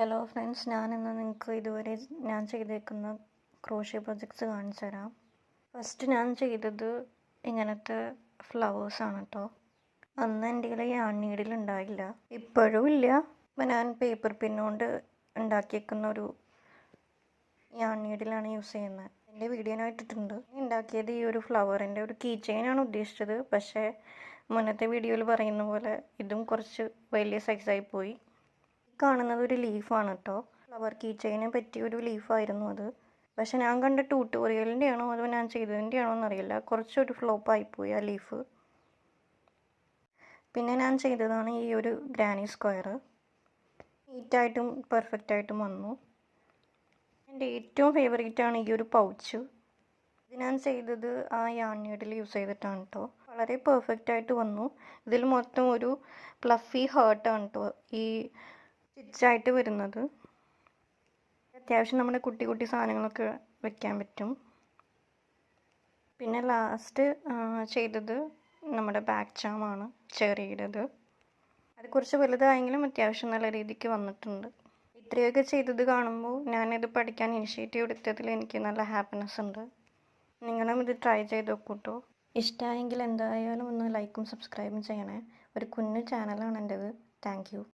Hello friends, ഞാനിന്ന് നിങ്ങൾക്ക് ഇതുവരെ ഞാൻ ചെയ്തേക്കുന്ന ക്രോഷ്യ പ്രൊജക്ട്സ് കാണിച്ചു തരാം. ഫസ്റ്റ് ഞാൻ ചെയ്തത് ഇങ്ങനത്തെ ഫ്ലവേഴ്സാണ് കേട്ടോ. അന്ന് എൻ്റെ കയ്യിൽ യാൺ ഉണ്ടായില്ല, ഇപ്പോഴും ഇല്ല. അപ്പോൾ ഞാൻ പേപ്പർ പിന്നുകൊണ്ട് ഉണ്ടാക്കിയേക്കുന്ന ഒരു യാൺ നീഡിലാണ് യൂസ് ചെയ്യുന്നത്. എൻ്റെ വീഡിയോനായിട്ടിട്ടുണ്ട്. ഉണ്ടാക്കിയത് ഈ ഒരു ഫ്ലവറിൻ്റെ ഒരു കീ ചെയിനാണ് ഉദ്ദേശിച്ചത്, പക്ഷേ മുന്നത്തെ വീഡിയോയിൽ പറയുന്ന പോലെ ഇതും കുറച്ച് വലിയ സൈസായി പോയി. കാണുന്നത് ഒരു ലീഫാണ് കേട്ടോ. ഫ്ലവർ കീ ചെയിനെ പറ്റിയ ഒരു ലീഫായിരുന്നു അത്. പക്ഷെ ഞാൻ കണ്ട ട്യൂട്ടോറിയലിൻ്റെ ആണോ അതോ ഞാൻ ചെയ്തതിൻ്റെ ആണോ എന്നറിയില്ല, കുറച്ചൊരു ഫ്ലോപ്പായിപ്പോയി ആ ലീഫ്. പിന്നെ ഞാൻ ചെയ്തതാണ് ഈ ഒരു ഗ്രാനി സ്ക്വയർ. നീറ്റായിട്ടും പെർഫെക്റ്റായിട്ടും വന്നു. എൻ്റെ ഏറ്റവും ഫേവറേറ്റാണ് ഈ ഒരു പൗച്ച്. ഇത് ഞാൻ ചെയ്തത് ആ യാൺ നീഡിൽ യൂസ് ചെയ്തിട്ടാണ് കേട്ടോ. വളരെ പെർഫെക്റ്റായിട്ട് വന്നു. ഇതിൽ മൊത്തം ഒരു പ്ലഫി ഹേർട്ടാണ് കേട്ടോ ഈ സ്റ്റിച്ചായിട്ട് വരുന്നത്. അത്യാവശ്യം നമ്മുടെ കുട്ടി കുട്ടി സാധനങ്ങളൊക്കെ വെക്കാൻ പറ്റും. പിന്നെ ലാസ്റ്റ് ചെയ്തത് നമ്മുടെ ബാക്ക് ചാമാണ് ചെറിയുടേത്. അത് കുറച്ച് വലുതായെങ്കിലും അത്യാവശ്യം നല്ല രീതിക്ക് വന്നിട്ടുണ്ട്. ഇത്രയൊക്കെ ചെയ്തത് കാണുമ്പോൾ ഞാനിത് പഠിക്കാൻ ഇനിഷ്യേറ്റീവ് എടുത്തതിൽ എനിക്ക് നല്ല ഹാപ്പിനെസ് ഉണ്ട്. നിങ്ങളും ഇത് ട്രൈ ചെയ്ത് നോക്കൂട്ടോ. ഇഷ്ടമായെങ്കിൽ എന്തായാലും ഒന്ന് ലൈക്കും സബ്സ്ക്രൈബും ചെയ്യണേ. ഒരു കുഞ്ഞു ചാനലാണ് എൻ്റേത്. Thank you.